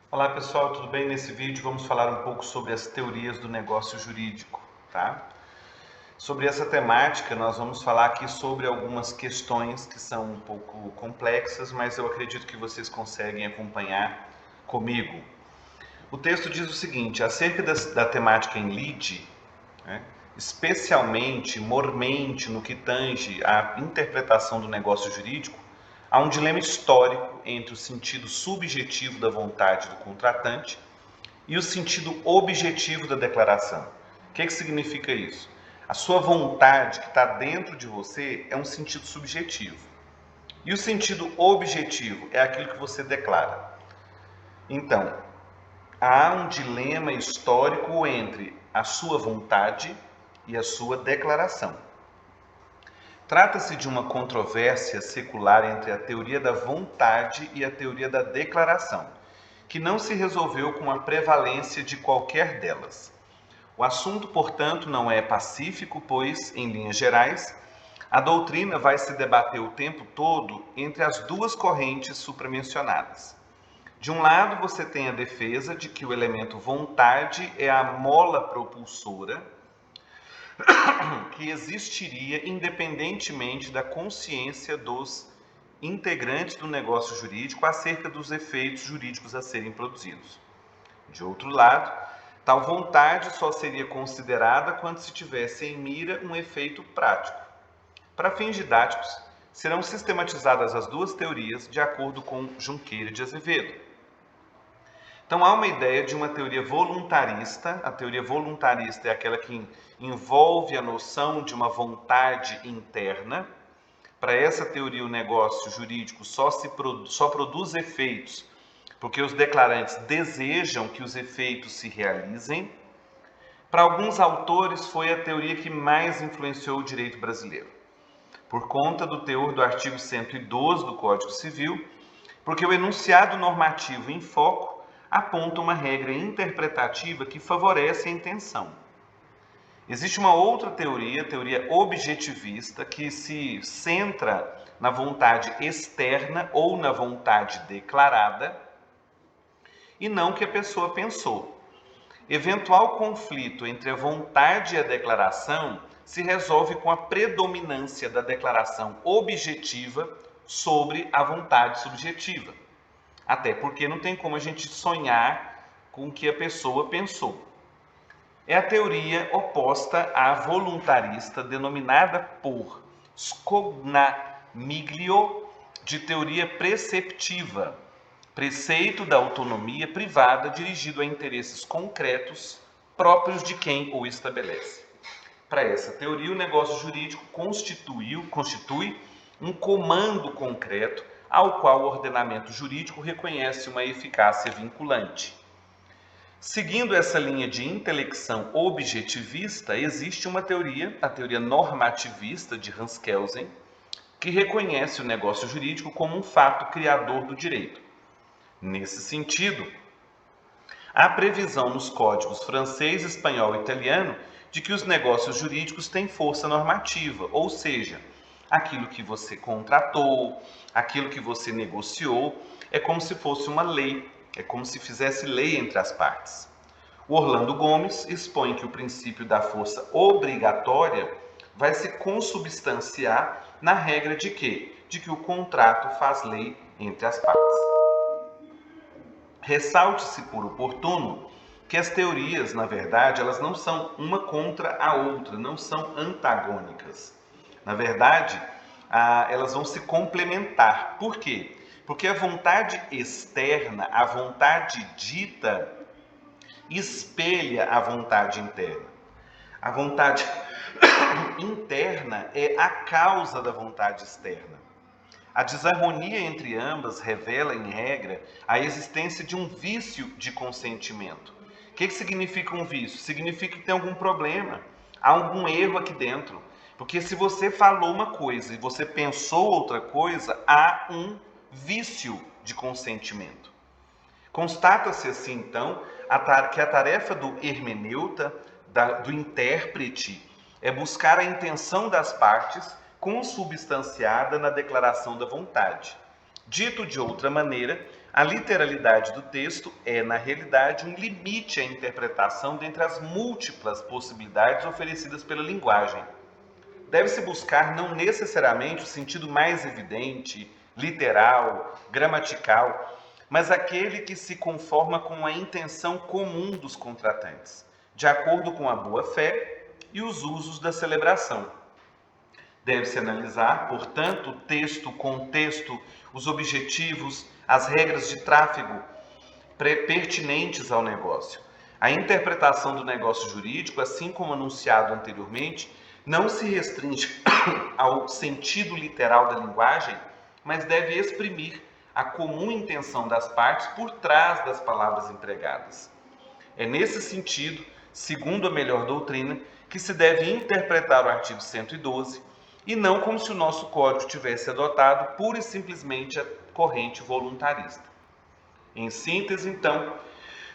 Olá pessoal, tudo bem? Nesse vídeo vamos falar um pouco sobre as teorias do negócio jurídico, tá? Sobre essa temática nós vamos falar aqui sobre algumas questões que são um pouco complexas, mas eu acredito que vocês conseguem acompanhar comigo. O texto diz o seguinte: acerca da temática em lide, né, especialmente, mormente, no que tange à interpretação do negócio jurídico, há um dilema histórico entre o sentido subjetivo da vontade do contratante e o sentido objetivo da declaração. O que significa isso? A sua vontade que está dentro de você é um sentido subjetivo. E o sentido objetivo é aquilo que você declara. Então, há um dilema histórico entre a sua vontade e a sua declaração. Trata-se de uma controvérsia secular entre a teoria da vontade e a teoria da declaração, que não se resolveu com a prevalência de qualquer delas. O assunto, portanto, não é pacífico, pois, em linhas gerais, a doutrina vai se debater o tempo todo entre as duas correntes supramencionadas. De um lado, você tem a defesa de que o elemento vontade é a mola propulsora que existiria independentemente da consciência dos integrantes do negócio jurídico acerca dos efeitos jurídicos a serem produzidos. De outro lado, tal vontade só seria considerada quando se tivesse em mira um efeito prático. Para fins didáticos, serão sistematizadas as duas teorias de acordo com Junqueira de Azevedo. Então há uma ideia de uma teoria voluntarista. A teoria voluntarista é aquela que envolve a noção de uma vontade interna. Para essa teoria, o negócio jurídico só produz efeitos porque os declarantes desejam que os efeitos se realizem. Para alguns autores, foi a teoria que mais influenciou o direito brasileiro, por conta do teor do artigo 112 do Código Civil, porque o enunciado normativo em foco aponta uma regra interpretativa que favorece a intenção. Existe uma outra teoria, a teoria objetivista, que se centra na vontade externa ou na vontade declarada, e não que a pessoa pensou. Eventual conflito entre a vontade e a declaração se resolve com a predominância da declaração objetiva sobre a vontade subjetiva. Até porque não tem como a gente sonhar com o que a pessoa pensou. É a teoria oposta à voluntarista, denominada por Scognamiglio de teoria preceptiva, preceito da autonomia privada dirigido a interesses concretos próprios de quem o estabelece. Para essa teoria, o negócio jurídico constitui um comando concreto ao qual o ordenamento jurídico reconhece uma eficácia vinculante. Seguindo essa linha de intelecção objetivista, existe uma teoria, a teoria normativista de Hans Kelsen, que reconhece o negócio jurídico como um fato criador do direito. Nesse sentido, há previsão nos códigos francês, espanhol e italiano de que os negócios jurídicos têm força normativa, ou seja, aquilo que você contratou, aquilo que você negociou, é como se fosse uma lei, é como se fizesse lei entre as partes. O Orlando Gomes expõe que o princípio da força obrigatória vai se consubstanciar na regra de quê? De que o contrato faz lei entre as partes. Ressalte-se por oportuno que as teorias, na verdade, elas não são uma contra a outra, não são antagônicas. Na verdade, elas vão se complementar. Por quê? Porque a vontade externa, a vontade dita, espelha a vontade interna. A vontade interna é a causa da vontade externa. A desarmonia entre ambas revela, em regra, a existência de um vício de consentimento. O que significa um vício? Significa que tem algum problema, há algum erro aqui dentro. Porque se você falou uma coisa e você pensou outra coisa, há um vício de consentimento. Constata-se assim, então, que a tarefa do hermeneuta, do intérprete, é buscar a intenção das partes consubstanciada na declaração da vontade. Dito de outra maneira, A literalidade do texto é, na realidade, um limite à interpretação dentre as múltiplas possibilidades oferecidas pela linguagem. Deve-se buscar não necessariamente o sentido mais evidente, literal, gramatical, mas aquele que se conforma com a intenção comum dos contratantes, de acordo com a boa-fé e os usos da celebração. Deve-se analisar, portanto, o texto, o contexto, os objetivos, as regras de tráfego pertinentes ao negócio. A interpretação do negócio jurídico, assim como anunciado anteriormente, não se restringe ao sentido literal da linguagem, mas deve exprimir a comum intenção das partes por trás das palavras empregadas. É nesse sentido, segundo a melhor doutrina, que se deve interpretar o artigo 112 e não como se o nosso código tivesse adotado pura e simplesmente a corrente voluntarista. Em síntese, então,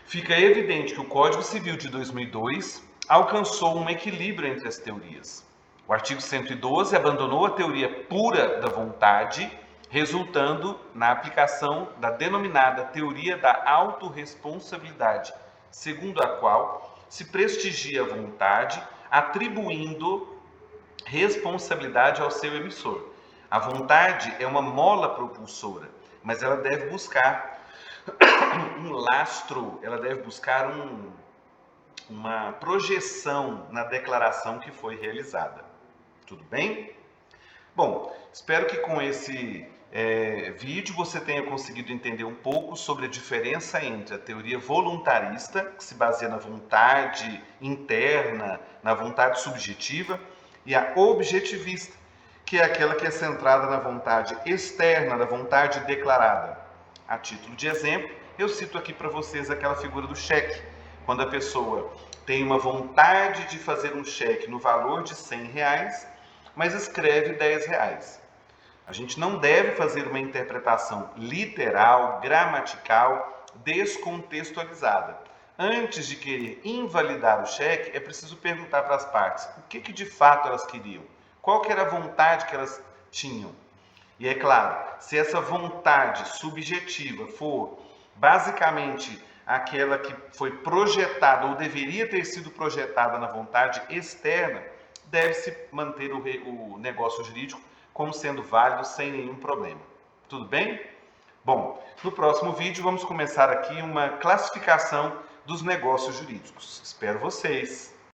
fica evidente que o Código Civil de 2002 alcançou um equilíbrio entre as teorias. O artigo 112 abandonou a teoria pura da vontade, resultando na aplicação da denominada teoria da autorresponsabilidade, segundo a qual se prestigia a vontade, atribuindo responsabilidade ao seu emissor. A vontade é uma mola propulsora, mas ela deve buscar um lastro, ela deve buscar uma projeção na declaração que foi realizada. Tudo bem? Bom, espero que com esse vídeo você tenha conseguido entender um pouco sobre a diferença entre a teoria voluntarista, que se baseia na vontade interna, na vontade subjetiva, e a objetivista, que é aquela que é centrada na vontade externa, na vontade declarada. A título de exemplo, eu cito aqui para vocês aquela figura do cheque, quando a pessoa tem uma vontade de fazer um cheque no valor de R$100, mas escreve R$10. A gente não deve fazer uma interpretação literal, gramatical, descontextualizada. Antes de querer invalidar o cheque, é preciso perguntar para as partes o que de fato elas queriam, qual que era a vontade que elas tinham. E é claro, se essa vontade subjetiva for basicamente aquela que foi projetada ou deveria ter sido projetada na vontade externa, deve-se manter o negócio jurídico como sendo válido sem nenhum problema. Tudo bem? Bom, no próximo vídeo vamos começar aqui uma classificação dos negócios jurídicos. Espero vocês!